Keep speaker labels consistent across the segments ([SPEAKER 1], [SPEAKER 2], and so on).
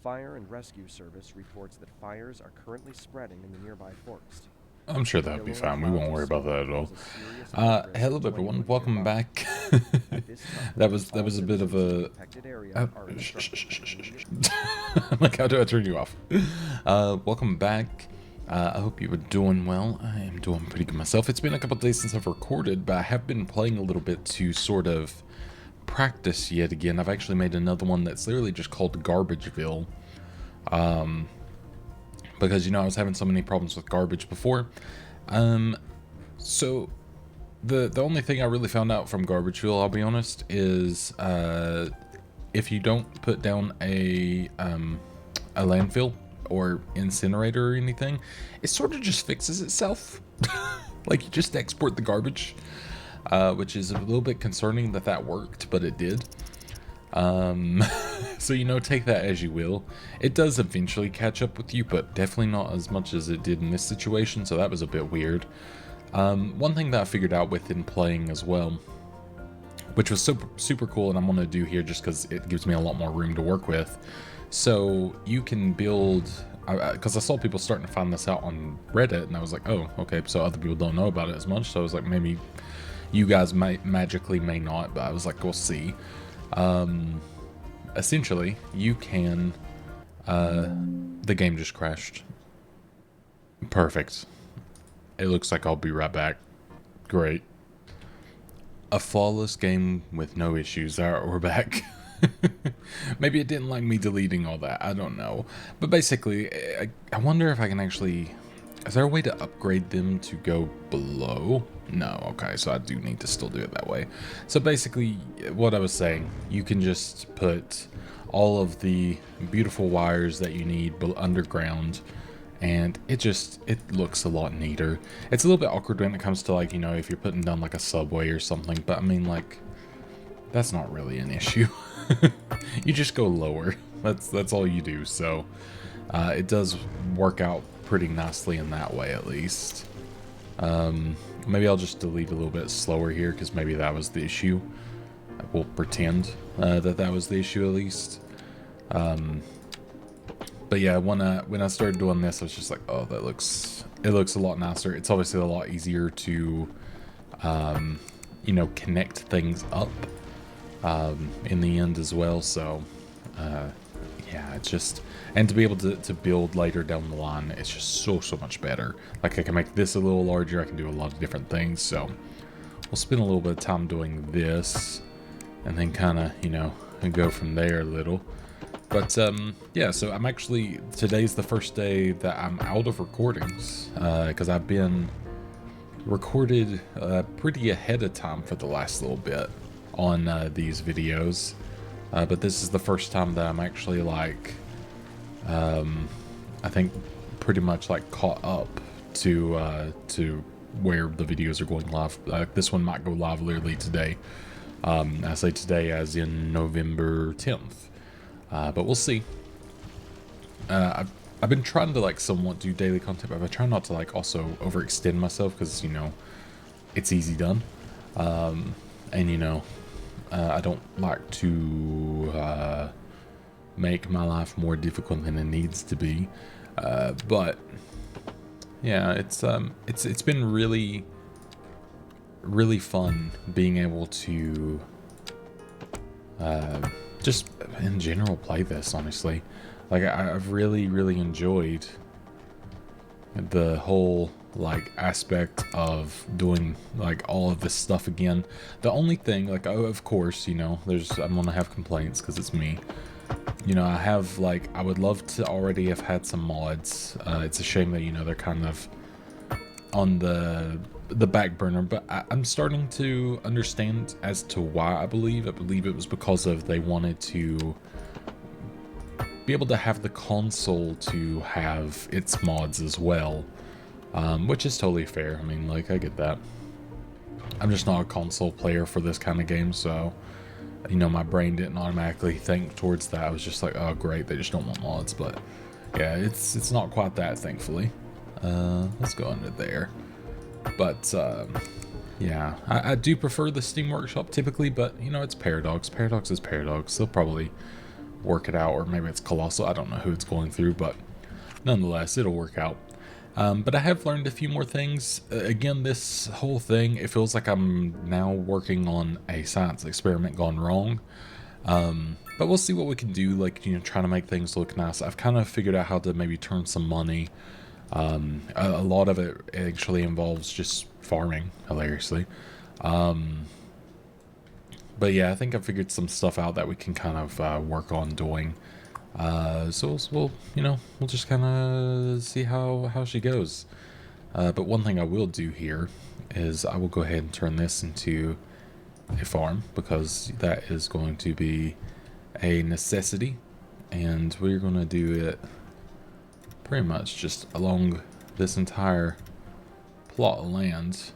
[SPEAKER 1] Fire and Rescue Service reports that fires are currently spreading in the nearby forest.
[SPEAKER 2] I'm sure that'll be
[SPEAKER 1] Billowing
[SPEAKER 2] fine. We
[SPEAKER 1] clouds
[SPEAKER 2] won't
[SPEAKER 1] of
[SPEAKER 2] worry about
[SPEAKER 1] smoke
[SPEAKER 2] that at all.
[SPEAKER 1] pose a serious health risk
[SPEAKER 2] Hello
[SPEAKER 1] to
[SPEAKER 2] everyone,
[SPEAKER 1] anyone
[SPEAKER 2] welcome
[SPEAKER 1] nearby.
[SPEAKER 2] back.
[SPEAKER 1] At this time,
[SPEAKER 2] that
[SPEAKER 1] all
[SPEAKER 2] was a bit of
[SPEAKER 1] citizens in the
[SPEAKER 2] a.
[SPEAKER 1] affected area are
[SPEAKER 2] Shh,
[SPEAKER 1] instructed
[SPEAKER 2] shh,
[SPEAKER 1] to
[SPEAKER 2] shh, shh,
[SPEAKER 1] immediately.
[SPEAKER 2] shh. Like, how do I turn you off? Welcome back. I hope you were doing well. I am doing pretty good myself. It's been a couple days since I've recorded, but I have been playing a little bit to sort of practice yet again. I've actually made another one that's literally just called Garbageville. Because, you know, I was having so many problems with garbage before. So the only thing I really found out from Garbageville, I'll be honest, is if you don't put down a landfill or incinerator or anything, it sort of just fixes itself. Like, you just export the garbage, which is a little bit concerning that that worked, but it did. So, you know, take that as you will. It does eventually catch up with you, but definitely not as much as it did in this situation, so that was a bit weird. One thing that I figured out within playing as well, which was super cool, and I'm going to do here just because it gives me a lot more room to work with. So you can build, because I saw people starting to find this out on Reddit, and I was like, oh, okay, so other people don't know about it as much. So I was like, maybe you guys might magically may not, but I was like, we'll see. Essentially, you can, the game just crashed. Perfect. It looks like I'll be right back. Great. A flawless game with no issues. Alright, we're back. Maybe it didn't like me deleting all that. I don't know. But basically, I wonder if I can actually... Is there a way to upgrade them to go below? No, okay, so I do need to still do it that way. So basically, what I was saying, you can just put all of the beautiful wires that you need underground, and it looks a lot neater. It's a little bit awkward when it comes to, like, you know, if you're putting down like a subway or something, but I mean, like, that's not really an issue. You just go lower. That's all you do. So it does work out pretty nicely in that way, at least. Maybe I'll just delete a little bit slower here, because maybe that was the issue. We'll pretend that was the issue, at least. But yeah, when I started doing this, I was just like, oh, it looks a lot nicer. It's obviously a lot easier to, you know, connect things up in the end as well. So, yeah, it's just, and to be able to build later down the line, it's just so much better. Like, I can make this a little larger. I can do a lot of different things. So we'll spend a little bit of time doing this, and then kind of, you know, and go from there a little. But, yeah, so I'm actually, today's the first day that I'm out of recordings, because I've been recorded pretty ahead of time for the last little bit on these videos. But this is the first time that I'm actually, like, I think pretty much, like, caught up to where the videos are going live. This one might go live literally today. I say today as in November 10th. But we'll see. I've been trying to, like, somewhat do daily content, but I try not to, like, also overextend myself, because, you know, it's easy done. And, you know, I don't like to make my life more difficult than it needs to be. But yeah, it's been really fun being able to just in general play this, honestly. Like, I've really enjoyed the whole, like, aspect of doing, like, all of this stuff again. The only thing, like, oh, of course, you know, I'm gonna have complaints because it's me. You know, I have, like, I would love to already have had some mods. It's a shame that, you know, they're kind of on the back burner, but I'm starting to understand as to why. I believe it was because of they wanted to be able to have the console to have its mods as well, which is totally fair. I mean, like, I get that. I'm just not a console player for this kind of game, so, you know, my brain didn't automatically think towards that. I was just like, oh, great, they just don't want mods. But yeah, it's not quite that, thankfully. Let's go under there. But yeah, I do prefer the Steam Workshop typically, but, you know, it's Paradox. Paradox is Paradox. They'll probably work it out, or maybe it's Colossal. I don't know who it's going through, but nonetheless, it'll work out. But I have learned a few more things. Again, this whole thing, it feels like I'm now working on a science experiment gone wrong. But we'll see what we can do, like, trying to make things look nice. I've kind of figured out how to maybe turn some money. A lot of it actually involves just farming, hilariously. But yeah, I think I figured some stuff out that we can kind of work on doing. So we'll just kind of see how she goes. But one thing I will do here is I will go ahead and turn this into a farm, because that is going to be a necessity, and we're going to do it pretty much just along this entire plot of land,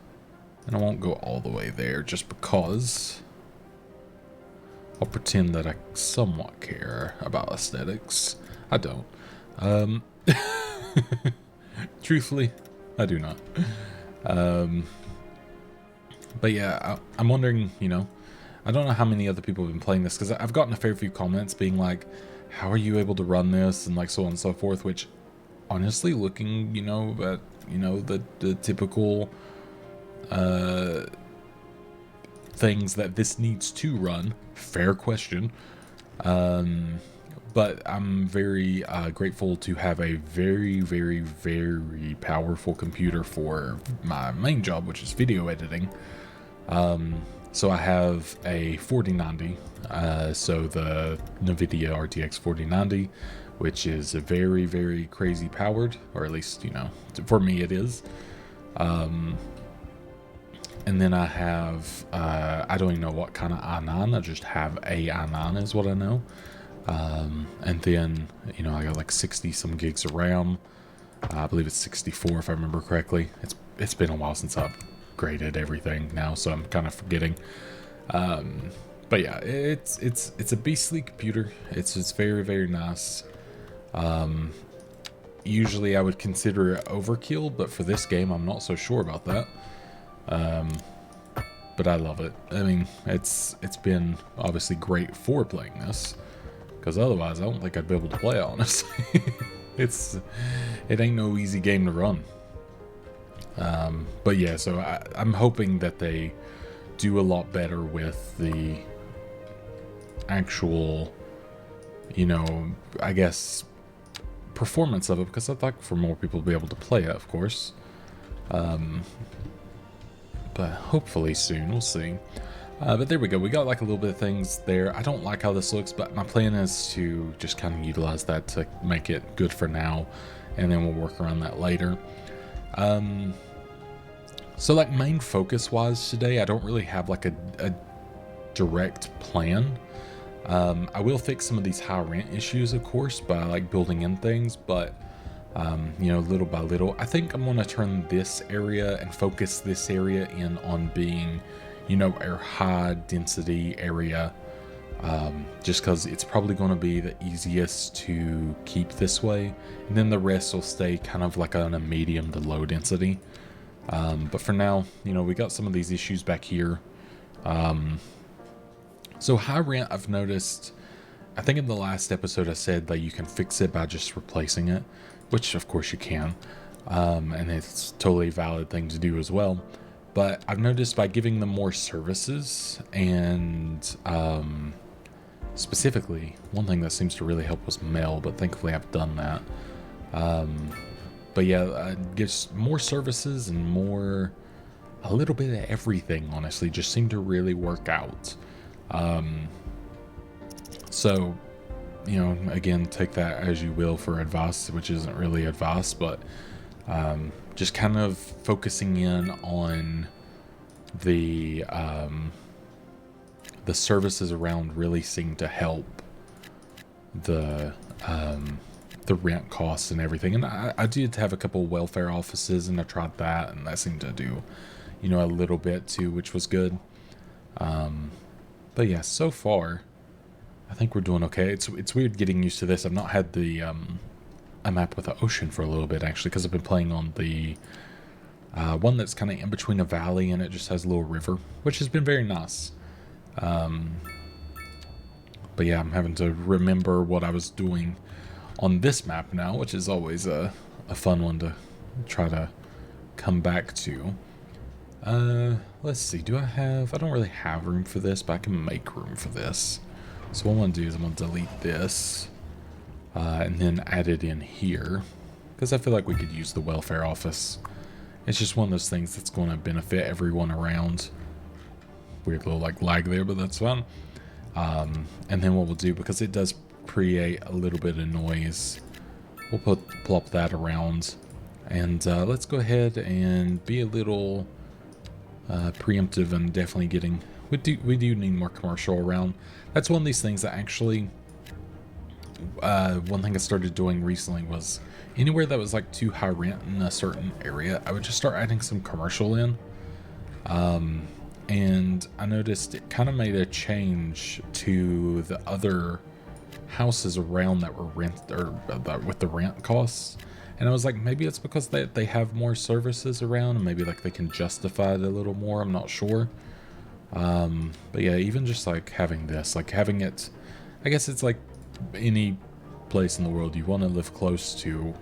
[SPEAKER 2] and I won't go all the way there just because I'll pretend that I somewhat care about aesthetics. I don't. Truthfully, I do not. But yeah, I'm wondering, I don't know how many other people have been playing this, because I've gotten a fair few comments being like, how are you able to run this, and like so on and so forth, which honestly, looking, at, the typical things that this needs to run, fair question. But I'm very grateful to have a very, very, very powerful computer for my main job, which is video editing. So I have a 4090, so the NVIDIA RTX 4090, which is very, very crazy powered, or at least, for me it is. And then I have, I don't even know what kind of i9, I just have a i9 is what I know. And then, I got like 60 some gigs of RAM. I believe it's 64 if I remember correctly. It's been a while since I've graded everything now, so I'm kind of forgetting. But yeah, it's a beastly computer. It's very, very nice. Usually I would consider it overkill, but for this game I'm not so sure about that. But I love it. I mean, it's been obviously great for playing this, because otherwise I don't think I'd be able to play it, honestly. It ain't no easy game to run. But yeah, so I'm hoping that they do a lot better with the actual, I guess, performance of it, because I'd like for more people to be able to play it, of course. But hopefully soon, we'll see. But there we go, we got like a little bit of things there. I don't like how this looks, but my plan is to just kind of utilize that to make it good for now, and then we'll work around that later. So like main focus wise today, I don't really have like a direct plan. I will fix some of these high rent issues, of course, by like building in things, but little by little. I think I'm going to turn this area and focus this area in on being, our high density area, just because it's probably going to be the easiest to keep this way, and then the rest will stay kind of like on a medium to low density. But for now, we got some of these issues back here. So high rent, I've noticed, I think in the last episode I said that you can fix it by just replacing it, which of course you can, and it's totally a valid thing to do as well. But I've noticed by giving them more services, and specifically, one thing that seems to really help was mail, but thankfully I've done that. But yeah, gives more services and a little bit of everything, honestly, just seemed to really work out. So, again, take that as you will for advice, which isn't really advice, but just kind of focusing in on the services around really seem to help the rent costs and everything. And I did have a couple of welfare offices, and I tried that, and that seemed to do, a little bit too, which was good. But yeah, so far, I think we're doing okay. It's weird getting used to this. I've not had the a map with the ocean for a little bit, actually, because I've been playing on the one that's kind of in between a valley, and it just has a little river, which has been very nice. But yeah, I'm having to remember what I was doing on this map now, which is always a fun one to try to come back to. Let's see, I don't really have room for this, but I can make room for this. So what I'm going to do is I'm going to delete this, and then add it in here, because I feel like we could use the welfare office. It's just one of those things that's going to benefit everyone around. Weird little like lag there, but that's fine. And then what we'll do, because it does create a little bit of noise, we'll plop that around. And let's go ahead and be a little preemptive and definitely getting... We do need more commercial around. That's one of these things that actually... one thing I started doing recently was anywhere that was like too high rent in a certain area, I would just start adding some commercial in. And I noticed it kind of made a change to the other houses around that were with the rent costs. And I was like, maybe it's because they have more services around, and maybe like they can justify it a little more. I'm not sure. But yeah, even just like having this, like having it, I guess it's like any place in the world you want to live close to,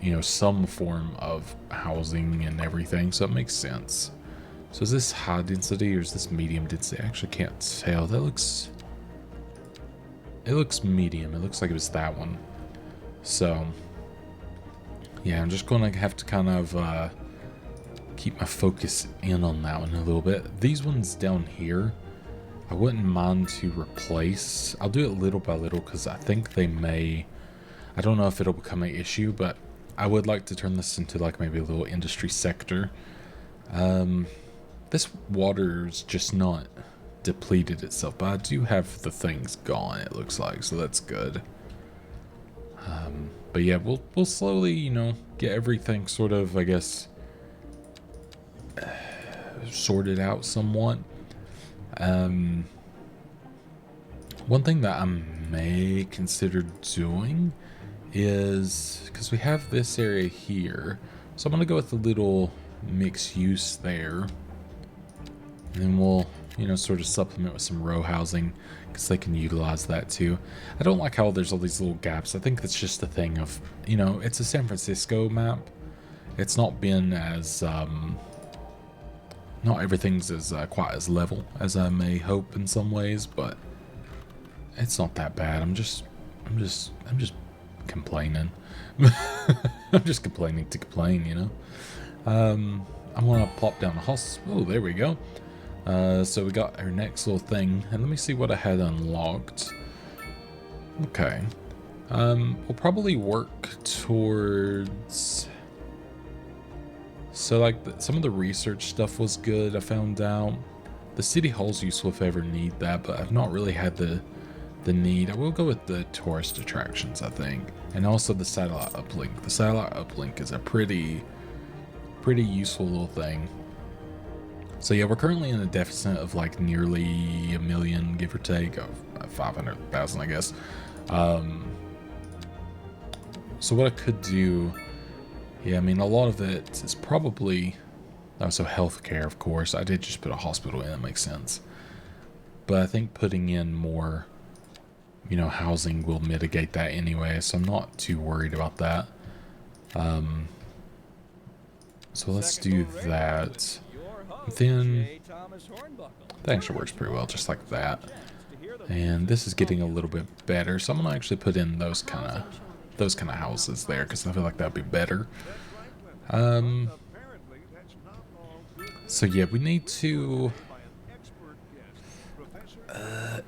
[SPEAKER 2] you know, some form of housing and everything. So it makes sense. So is this high density or is this medium density? I actually can't tell. It looks medium. It looks like it was that one. So yeah, I'm just going to have to kind of keep my focus in on that one a little bit. These ones down here, I wouldn't mind to replace. I'll do it little by little because I think they may... I don't know if it'll become an issue, but I would like to turn this into like maybe a little industry sector. This water's just not depleted itself, but I do have the things gone, it looks like, so that's good. But yeah, we'll slowly, you know, get everything sort of, I guess, sorted out somewhat. One thing that I may consider doing is, because we have this area here, so I'm going to go with a little mixed use there. And then we'll, you know, sort of supplement with some row housing because they can utilize that too. I don't like how there's all these little gaps. I think that's just a thing of, you know, it's a San Francisco map. It's not been as, not everything's as quite as level as I may hope in some ways, but it's not that bad. I'm just complaining. I'm just complaining to complain, you know. I'm gonna plop down the hospital. Oh, there we go. So we got our next little thing, and let me see what I had unlocked. Okay. We'll probably work towards... So like some of the research stuff was good, I found out. The city hall's useful if I ever need that, but I've not really had the need. I will go with the tourist attractions, I think. And also the satellite uplink. The satellite uplink is a pretty useful little thing. So yeah, we're currently in a deficit of like nearly $1 million, give or take, of 500,000, I guess. So what I could do, yeah, I mean, a lot of it is probably, so healthcare, of course. I did just put a hospital in, that makes sense. But I think putting in more, you know, housing will mitigate that anyway, so I'm not too worried about that. So let's do that. Then that actually works pretty well, just like that. And this is getting a little bit better, so I'm gonna actually put in those kind of houses there because I feel like that'd be better. So yeah, we need to.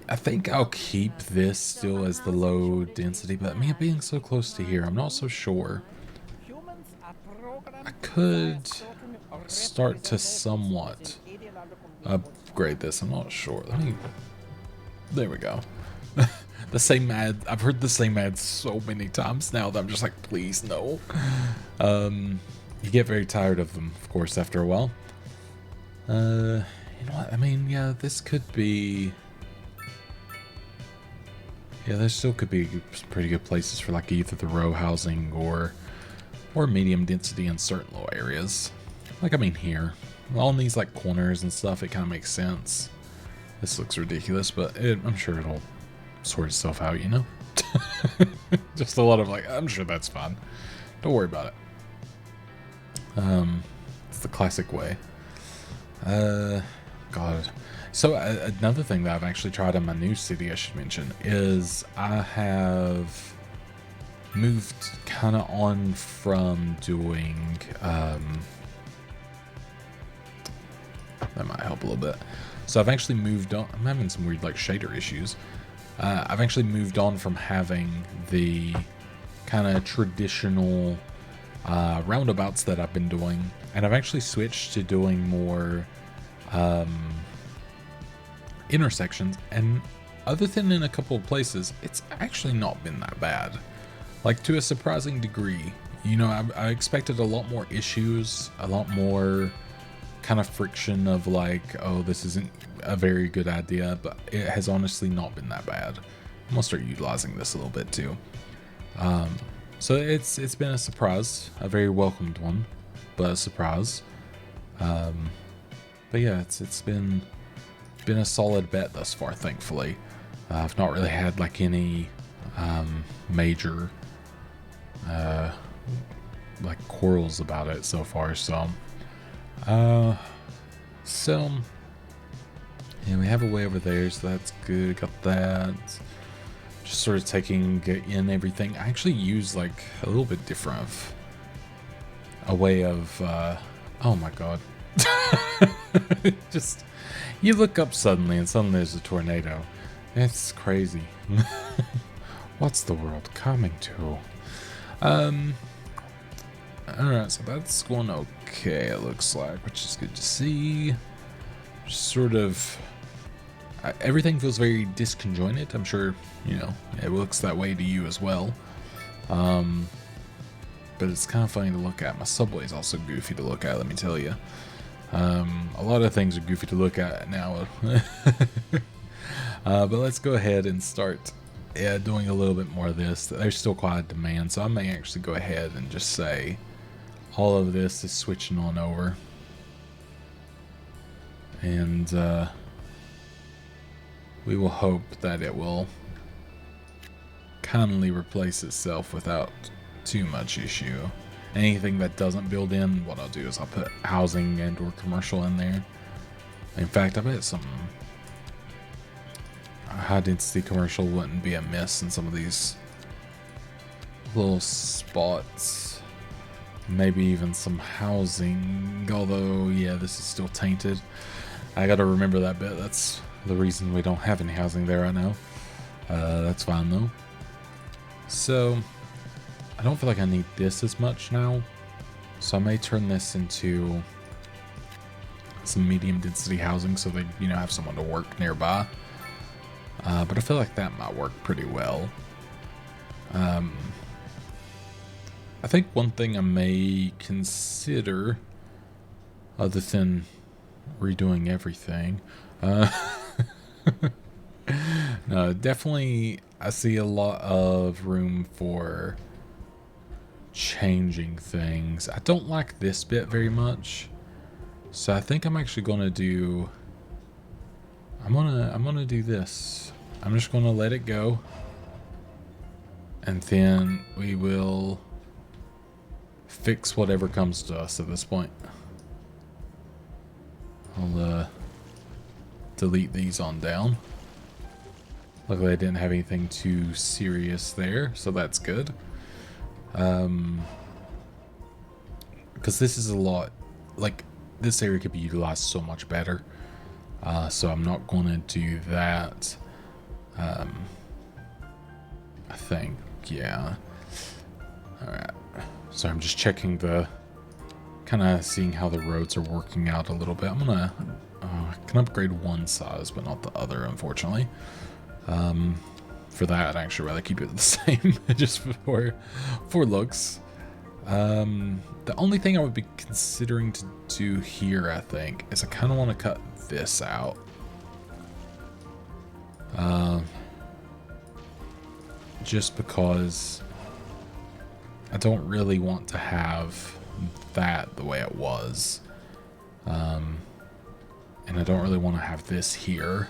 [SPEAKER 2] I think I'll keep this still as the low density, but man, being so close to here, I'm not so sure. I could start to somewhat upgrade this. I'm not sure. There we go. The same ad. I've heard the same ad so many times now that I'm just like, please no. You get very tired of them, of course, after a while. You know what? I mean, yeah, this could be. Yeah, there still could be some pretty good places for like either the row housing or medium density in certain little areas. Like, I mean, here, on these like corners and stuff, it kind of makes sense. This looks ridiculous, but I'm sure sort itself out, you know? Just a lot of like, I'm sure that's fine. Don't worry about it. It's the classic way. God. So another thing that I've actually tried in my new city, I should mention, is I have moved kind of on from doing, that might help a little bit. So I've actually moved on. I'm having some weird like shader issues. I've actually moved on from having the kind of traditional roundabouts that I've been doing, and I've actually switched to doing more intersections, and other than in a couple of places, it's actually not been that bad. Like, to a surprising degree. You know, I expected a lot more issues, a lot more kind of friction of like, oh, this isn't a very good idea, but it has honestly not been that bad. I'm gonna start utilizing this a little bit too. So it's been a surprise, a very welcomed one, but a surprise. But yeah, it's been a solid bet thus far, thankfully. I've not really had like any major like quarrels about it so far. So yeah, we have a way over there, so that's good. Got that. Just sort of taking in everything. I actually use like a little bit different of a way of oh my god. Just you look up suddenly and suddenly there's a tornado. It's crazy. What's the world coming to? Alright, so that's going okay, it looks like, which is good to see. Just sort of everything feels very disconjointed. I'm sure, you know, it looks that way to you as well. But it's kind of funny to look at. My subway is also goofy to look at, let me tell you. A lot of things are goofy to look at now. But let's go ahead and start doing a little bit more of this. There's still quite a demand, so I may actually go ahead and just say all of this is switching on over. And we will hope that it will kindly replace itself without too much issue. Anything that doesn't build in, what I'll do is I'll put housing and or commercial in there. In fact, I bet some high density commercial wouldn't be amiss in some of these little spots. Maybe even some housing, although yeah, this is still tainted. I gotta remember that bit. That's the reason we don't have any housing there right now. That's fine though. So I don't feel like I need this as much now, so I may turn this into some medium density housing so they, you know, have someone to work nearby. But I feel like that might work pretty well. I think one thing I may consider, other than redoing everything, no, definitely I see a lot of room for changing things. I don't like this bit very much, so I think I'm actually gonna do. I'm gonna do this. I'm just gonna let it go, and then we will fix whatever comes to us at this point. I'll delete these on down. Luckily I didn't have anything too serious there, so that's good. Because this is a lot, like, this area could be utilized so much better. So I'm not going to do that. I think, yeah. Alright. So I'm just checking the, kind of seeing how the roads are working out a little bit. I'm going to, I can upgrade one size, but not the other, unfortunately. For that, I'd actually rather keep it the same, just for looks. The only thing I would be considering to do here, I think, is I kind of want to cut this out. Just because I don't really want to have that the way it was. And I don't really want to have this here.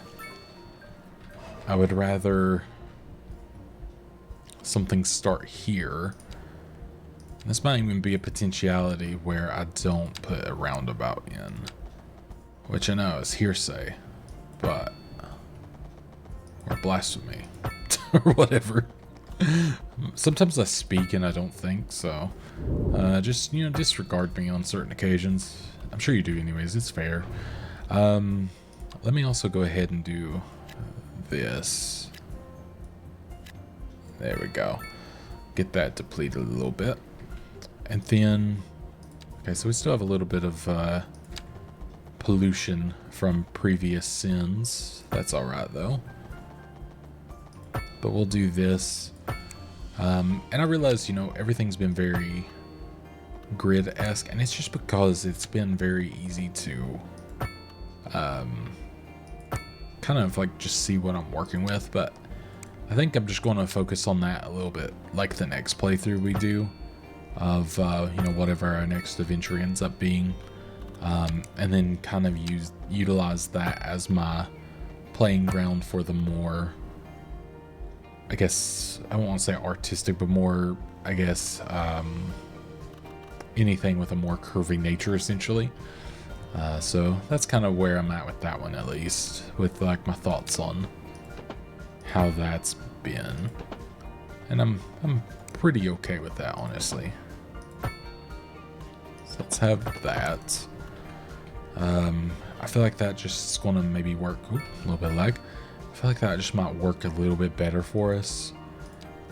[SPEAKER 2] I would rather something start here. This might even be a potentiality where I don't put a roundabout in, which I know is hearsay, but or blasphemy or whatever. Sometimes I speak and I don't think, so just, you know, disregard me on certain occasions. I'm sure you do anyways, it's fair. Let me also go ahead and do this. There we go. Get that depleted a little bit. And then, okay, so we still have a little bit of pollution from previous sins. That's alright though. But we'll do this. And I realize, you know, everything's been very grid-esque, and it's just because it's been very easy to kind of like just see what I'm working with, but I think I'm just going to focus on that a little bit, like the next playthrough we do of, you know, whatever our next adventure ends up being, and then kind of utilize that as my playing ground for the more, I guess, I won't want to say artistic, but more, I guess, anything with a more curvy nature, essentially. So that's kind of where I'm at with that one, at least, with like my thoughts on how that's been. And I'm pretty okay with that, honestly. So let's have that. I feel like that just is going to maybe work. Ooh, a little bit of lag. I feel like that just might work a little bit better for us.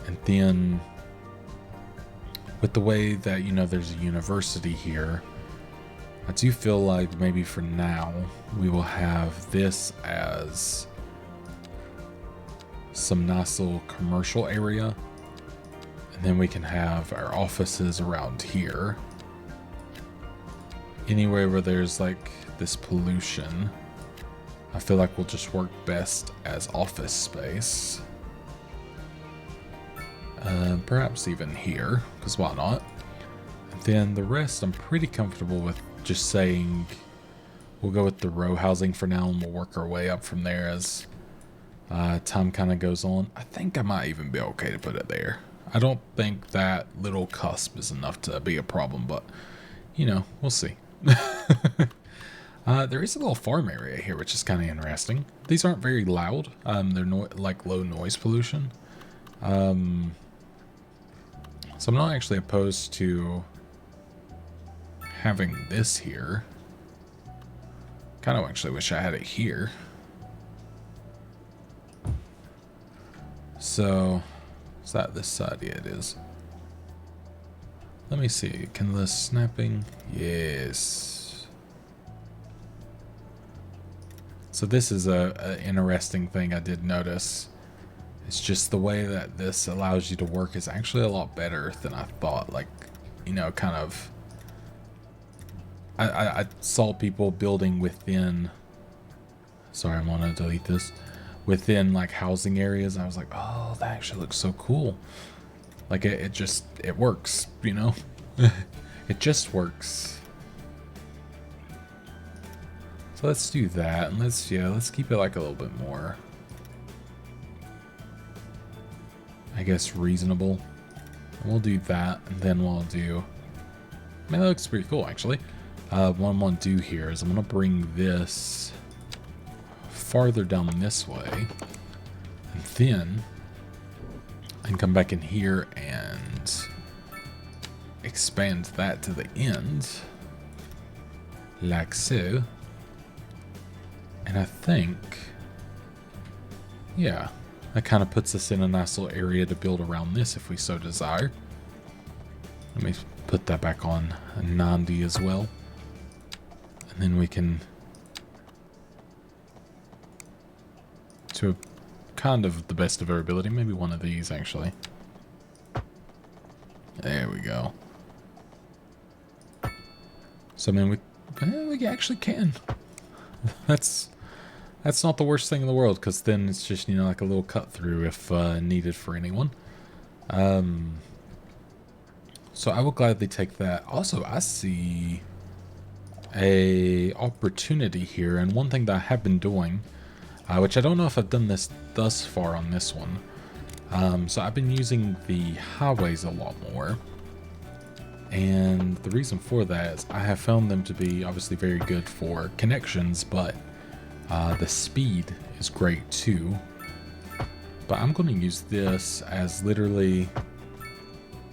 [SPEAKER 2] And then with the way that, you know, there's a university here, I do feel like maybe for now we will have this as some nice little commercial area, and then we can have our offices around here. Anywhere where there's like this pollution, I feel like will just work best as office space. Perhaps even here, because why not? And then the rest I'm pretty comfortable with just saying we'll go with the row housing for now, and we'll work our way up from there as time kind of goes on. I think I might even be okay to put it there. I don't think that little cusp is enough to be a problem, but you know, we'll see. There is a little farm area here, which is kind of interesting. These aren't very loud. They're like low noise pollution. So I'm not actually opposed to having this here. Kind of actually wish I had it here. So, is that this side? Yeah, it is. Let me see. Can the snapping? Yes. So this is a interesting thing I did notice. It's just the way that this allows you to work is actually a lot better than I thought. Like, you know, kind of. I saw people building within. Sorry, I'm gonna delete this. Within like housing areas, I was like, oh, that actually looks so cool. Like it works, you know. It just works. So let's do that, and let's keep it like a little bit more, I guess, reasonable. And we'll do that, and then we'll do. Man, that looks pretty cool, actually. What I'm gonna do here is I'm gonna bring this farther down this way, and then I can come back in here and expand that to the end, like so. And I think, yeah, that kind of puts us in a nice little area to build around this if we so desire. Let me put that back on a 90 as well. And then we can, to kind of the best of our ability, maybe one of these actually. There we go. So I mean, we actually can. That's not the worst thing in the world, because then it's just, you know, like a little cut through if needed for anyone. So I will gladly take that. Also, I see a opportunity here, and one thing that I have been doing, which I don't know if I've done this thus far on this one, So I've been using the highways a lot more. And the reason for that is I have found them to be obviously very good for connections, but the speed is great too. But I'm going to use this as literally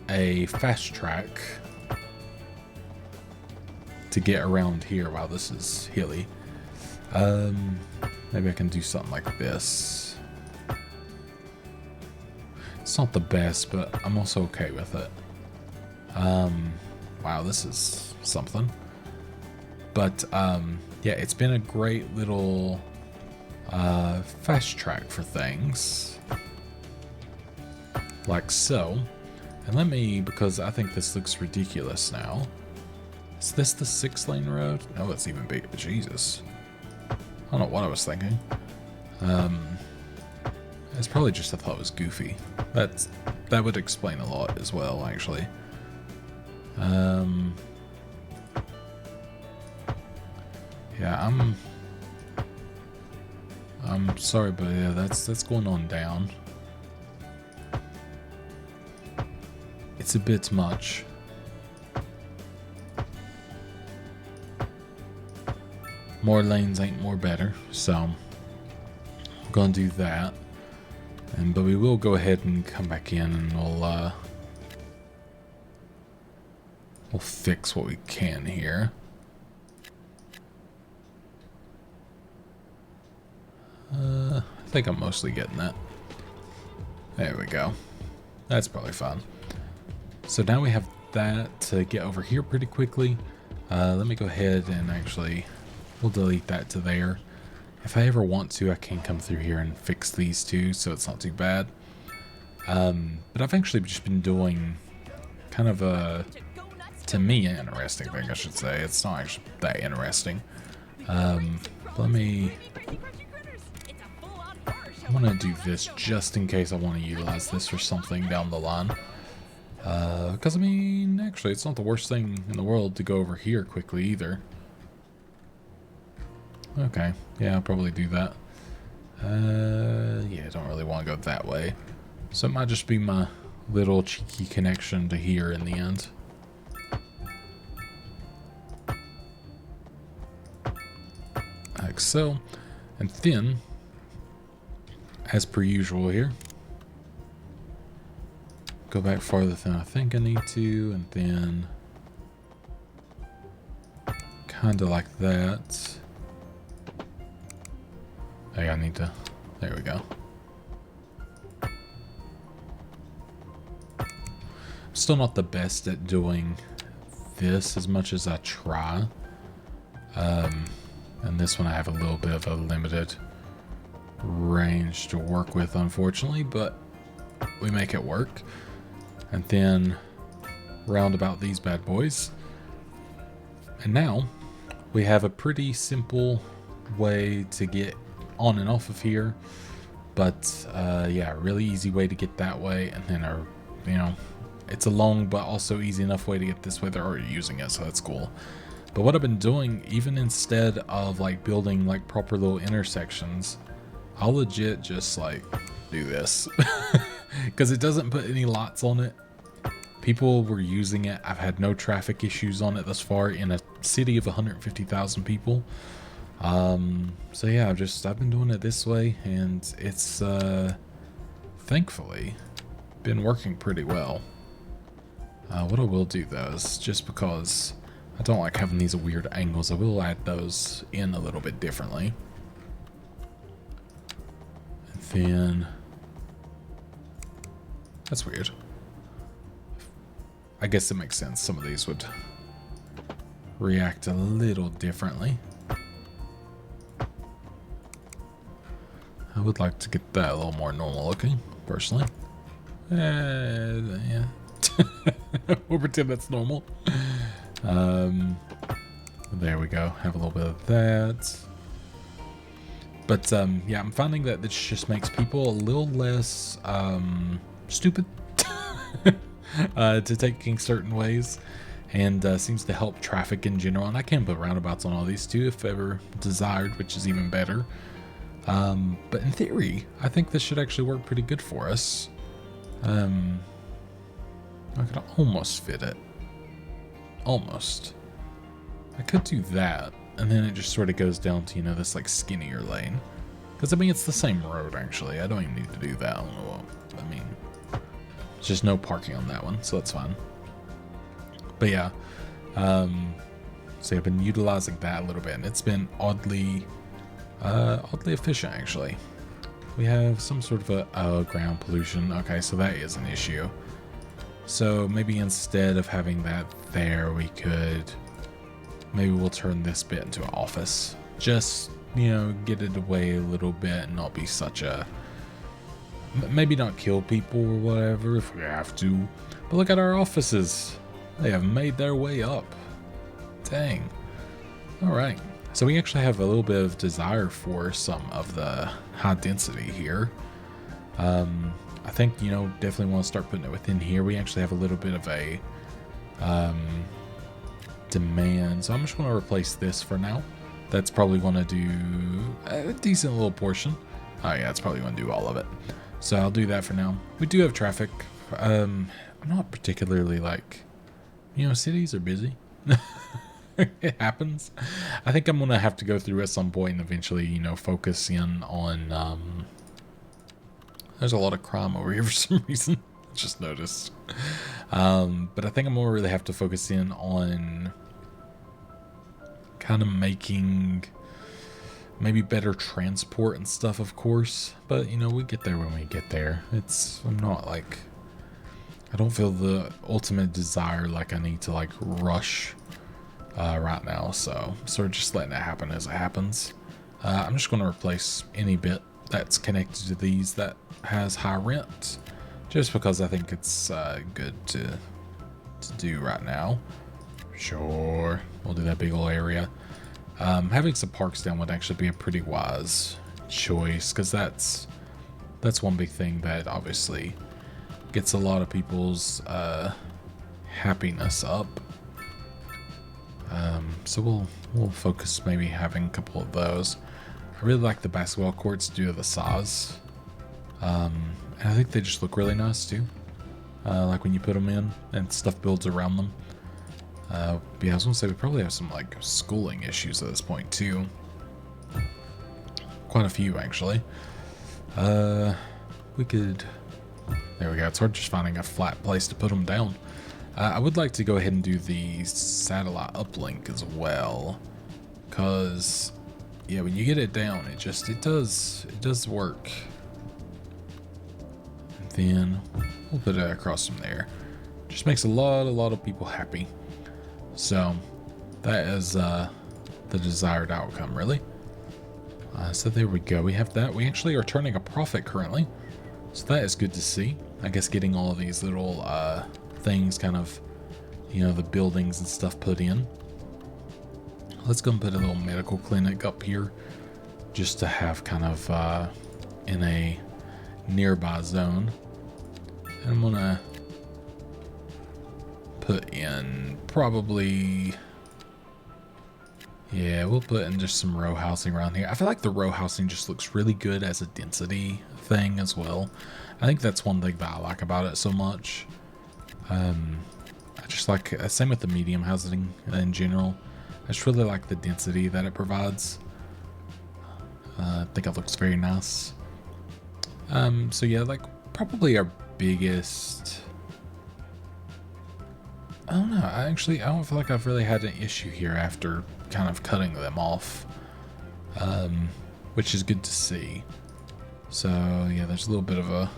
[SPEAKER 2] a fast track to get around here while this is hilly. Maybe I can do something like this. It's not the best, but I'm also okay with it. Wow, this is something. But yeah, it's been a great little fast track for things like so. And let me, because I think this looks ridiculous now. Is this the 6-lane road? No, it's even bigger. Jesus. I don't know what I was thinking. It's probably just I thought it was goofy. That would explain a lot as well, actually. Yeah, I'm sorry, but yeah, that's going on down. It's a bit much. More lanes ain't more better, so I'm gonna do that. But we will go ahead and come back in, and we'll fix what we can here. I think I'm mostly getting that. There we go. That's probably fine. So now we have that to get over here pretty quickly. Let me go ahead and actually, we'll delete that to there. If I ever want to, I can come through here and fix these two, so it's not too bad. But I've actually just been doing kind of a, to me, interesting thing, I should say. It's not actually that interesting. Let me, I'm gonna do this just in case I want to utilize this for something down the line. Because I mean, actually, it's not the worst thing in the world to go over here quickly either. Okay, yeah, I'll probably do that. Yeah, I don't really want to go that way. So it might just be my little cheeky connection to here in the end. Like so. And then, as per usual here, go back farther than I think I need to, and then kind of like that. Hey, I need to, there we go. I'm still not the best at doing this as much as I try. And this one I have a little bit of a limited range to work with, unfortunately, but we make it work. And then round about these bad boys. And now we have a pretty simple way to get on and off of here. But yeah, really easy way to get that way. And then our, you know, it's a long but also easy enough way to get this way. They're already using it, so that's cool. But what I've been doing, even instead of like building like proper little intersections, I'll legit just like do this. Because it doesn't put any lots on it. People were using it. I've had no traffic issues on it thus far in a city of 150,000 people. So yeah, I've been doing it this way, and it's thankfully been working pretty well. What I will do though is, just because I don't like having these weird angles, I will add those in a little bit differently. And then that's weird. I guess it makes sense. Some of these would react a little differently. I would like to get that a little more normal looking, personally. Yeah. We'll pretend that's normal. There we go. Have a little bit of that. But yeah, I'm finding that this just makes people a little less stupid to taking certain ways, and seems to help traffic in general. And I can put roundabouts on all these too if ever desired, which is even better. But in theory, I think this should actually work pretty good for us. I could almost fit it. Almost. I could do that, and then it just sort of goes down to, this like skinnier lane. Because, I mean, it's the same road, actually. I don't even need to do that. I mean, it's just no parking on that one, so that's fine. But yeah, so I've been utilizing that a little bit, and it's been oddly efficient, actually. We have some sort of a ground pollution. Okay, so that is an issue. So maybe instead of having that there, maybe we'll turn this bit into an office. Just, get it away a little bit and not be such a, maybe not kill people or whatever if we have to. But look at our offices. They have made their way up. Dang. All right. So we actually have a little bit of desire for some of the high density here. I think, definitely want to start putting it within here. We actually have a little bit of a demand. So I'm just going to replace this for now. That's probably going to do a decent little portion. Oh yeah, it's probably going to do all of it. So I'll do that for now. We do have traffic. I'm not particularly like, cities are busy. It happens. I think I'm going to have to go through at some point and eventually, focus in on, there's a lot of crime over here for some reason. Just noticed. But I think I'm going to really have to focus in on kind of making maybe better transport and stuff, of course. But, we get there when we get there. I'm not like, I don't feel the ultimate desire like I need to like rush right now. So sort of just letting it happen as it happens. I'm just going to replace any bit that's connected to these that has high rent, just because I think it's good to do right now. Sure, we'll do that big old area. Having some parks down would actually be a pretty wise choice, because that's one big thing that obviously gets a lot of people's happiness up. So we'll focus maybe having a couple of those. I really like the basketball courts due to the size. And I think they just look really nice too. Like when you put them in and stuff builds around them. Yeah, I was gonna say we probably have some like schooling issues at this point too. Quite a few actually. We could, there we go. It's hard just finding a flat place to put them down. I would like to go ahead and do the satellite uplink as well, cause yeah, when you get it down, it does work. And then we'll put it across from there. Just makes a lot of people happy. So that is the desired outcome, really. So there we go. We have that. We actually are turning a profit currently, so that is good to see. I guess getting all of these little things kind of, the buildings and stuff put in. Let's go and put a little medical clinic up here just to have kind of in a nearby zone. And I'm gonna put in probably, yeah, we'll put in just some row housing around here. I feel like the row housing just looks really good as a density thing as well. I think that's one thing that I like about it so much. I just like, same with the medium housing in general. I just really like the density that it provides. I think it looks very nice. So yeah, like probably our biggest, I don't know. I don't feel like I've really had an issue here after kind of cutting them off, which is good to see. So yeah, there's a little bit of a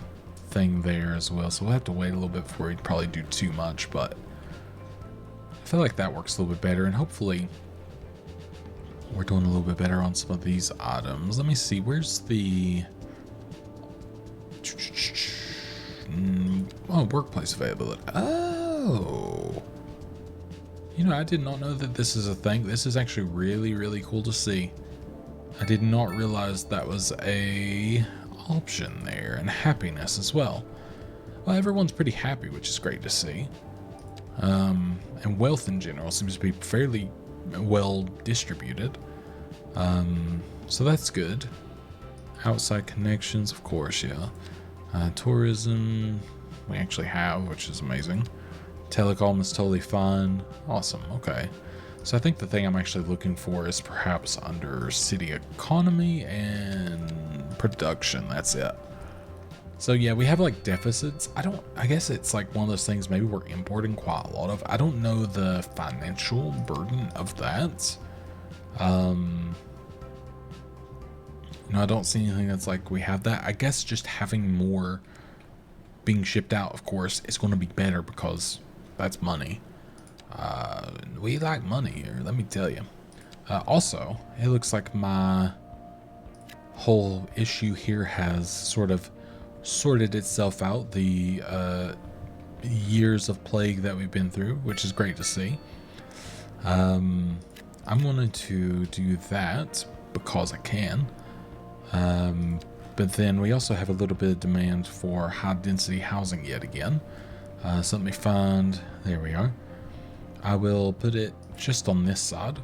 [SPEAKER 2] thing there as well. So we'll have to wait a little bit before we probably do too much, but I feel like that works a little bit better, and hopefully we're doing a little bit better on some of these items. Let me see. Where's the workplace availability? Oh, I did not know that this is a thing. This is actually really cool to see. I did not realize that was a option there, and happiness as well. Well, everyone's pretty happy, which is great to see. And wealth in general seems to be fairly well distributed. So that's good. Outside connections, of course, yeah. Tourism, we actually have, which is amazing. Telecom is totally fine. Awesome. Okay. So I think the thing I'm actually looking for is perhaps under city economy and production. That's it. So yeah, we have like deficits. I guess it's like one of those things maybe we're importing quite a lot of. I don't know the financial burden of that. No, I don't see anything that's like we have that. I guess just having more being shipped out, of course, is going to be better because that's money. We like money here, let me tell you. Also, it looks like my whole issue here has sort of sorted itself out. The years of plague that we've been through, which is great to see. I'm going to do that because I can. But then we also have a little bit of demand for high density housing yet again. So let me find, there we are. I will put it just on this side.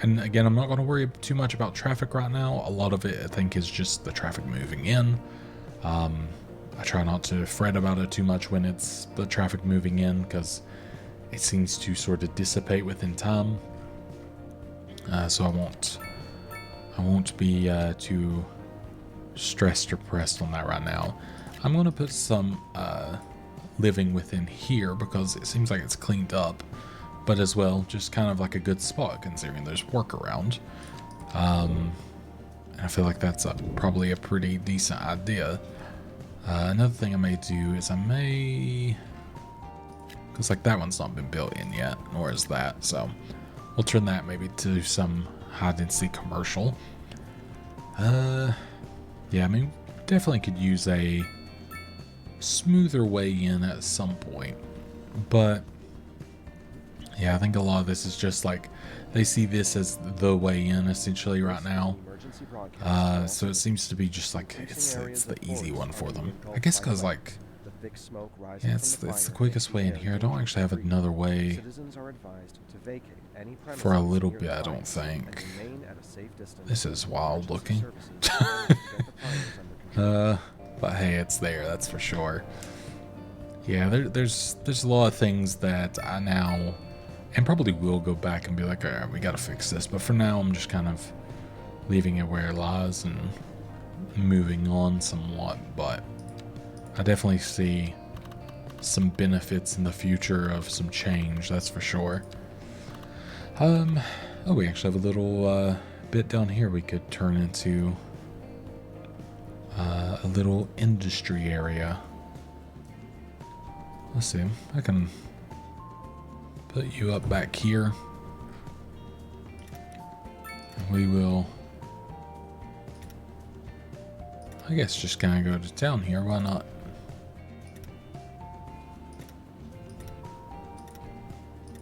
[SPEAKER 2] And again, I'm not going to worry too much about traffic right now. A lot of it, I think, is just the traffic moving in. I try not to fret about it too much when it's the traffic moving in, because it seems to sort of dissipate within time. So I won't be too stressed or pressed on that right now. I'm going to put some living within here because it seems like it's cleaned up, but as well, just kind of like a good spot considering there's work around. And I feel like that's probably a pretty decent idea. Another thing I may do is because like that one's not been built in yet, nor is that, so we'll turn that maybe to some high density commercial. Yeah, I mean, definitely could use a smoother way in at some point, but yeah, I think a lot of this is just like they see this as the way in essentially right now. So it seems to be just like it's the easy one for them, I guess, because like yeah, it's the quickest way in here. I don't actually have another way for a little bit, I don't think. This is wild looking. But hey, it's there, that's for sure. Yeah, there's a lot of things that I now, and probably will go back and be like, all right, we gotta fix this. But for now, I'm just kind of leaving it where it lies and moving on somewhat. But I definitely see some benefits in the future of some change, that's for sure. Oh, we actually have a little bit down here we could turn into a little industry area. Let's see, I can put you up back here. And we will, I guess, just kind of go to town here, why not?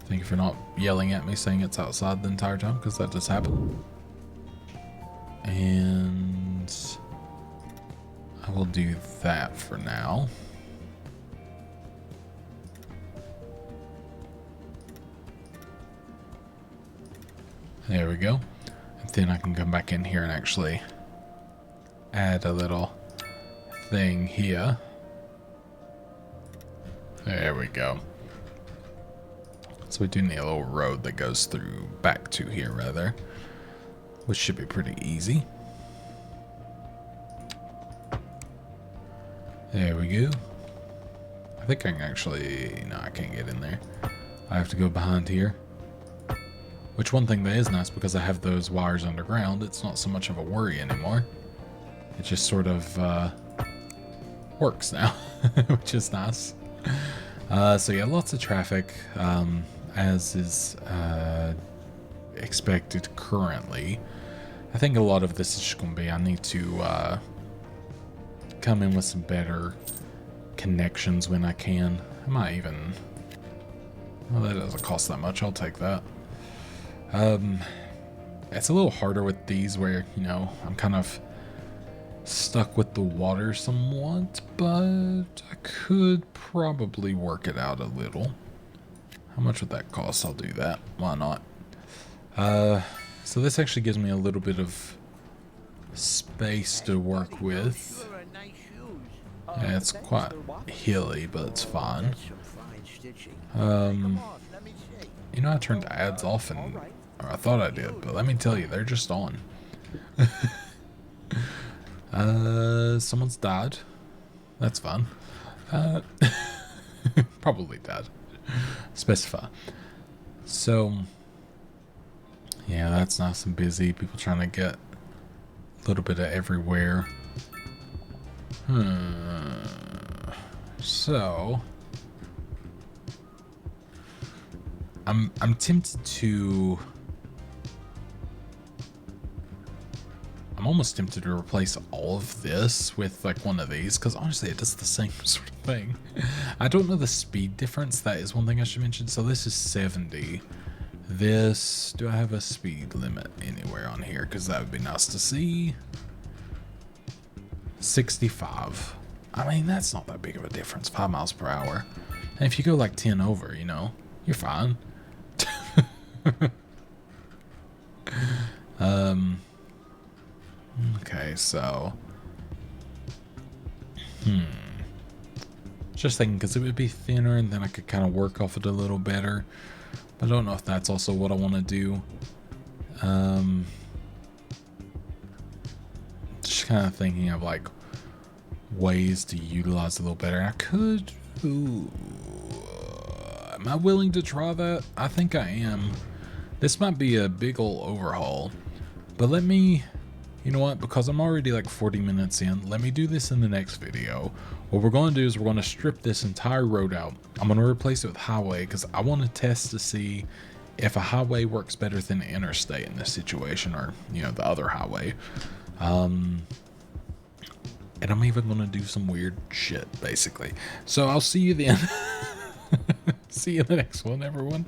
[SPEAKER 2] Thank you for not yelling at me saying it's outside the entire time, because that does happen. And I will do that for now. There we go. And then I can come back in here and actually add a little thing here. There we go. So we do need a little road that goes through, back to here rather, which should be pretty easy. There we go. I think I can actually, no, I can't get in there. I have to go behind here. Which, one thing that is nice, because I have those wires underground, it's not so much of a worry anymore. It just sort of works now, which is nice. So yeah, lots of traffic, as is expected currently. I think a lot of this is just going to be, I need to come in with some better connections when I can. I might even, well, that doesn't cost that much, I'll take that. It's a little harder with these where, you know, I'm kind of stuck with the water somewhat, but I could probably work it out a little. How much would that cost? I'll do that. Why not? So this actually gives me a little bit of space to work with. Yeah, it's quite hilly, but it's fine.
[SPEAKER 3] That's some fine stitching.
[SPEAKER 2] You know, I turned ads off, and or I thought I did, but let me tell you, they're just on. Someone's died. That's fun. Probably dead. Specify. So, yeah, that's nice and busy. People trying to get a little bit of everywhere. So, I'm tempted to. I'm almost tempted to replace all of this with like one of these, because honestly it does the same sort of thing. I don't know the speed difference. That is one thing I should mention. So this is 70. This, do I have a speed limit anywhere on here? Because that would be nice to see. 65. I mean, that's not that big of a difference. 5 miles per hour. And if you go like 10 over, you know, you're fine. Okay, so just thinking, because it would be thinner and then I could kind of work off it a little better, but I don't know if that's also what I want to do. Just kind of thinking of like ways to utilize a little better. I could, am I willing to try that? I think I am. This might be a big ol' overhaul, but let me, you know what, because I'm already like 40 minutes in, let me do this in the next video. What we're going to do is we're going to strip this entire road out. I'm going to replace it with highway, because I want to test to see if a highway works better than an interstate in this situation, or, you know, the other highway. And I'm even going to do some weird shit, basically. So I'll see you then. See you in the next one, everyone.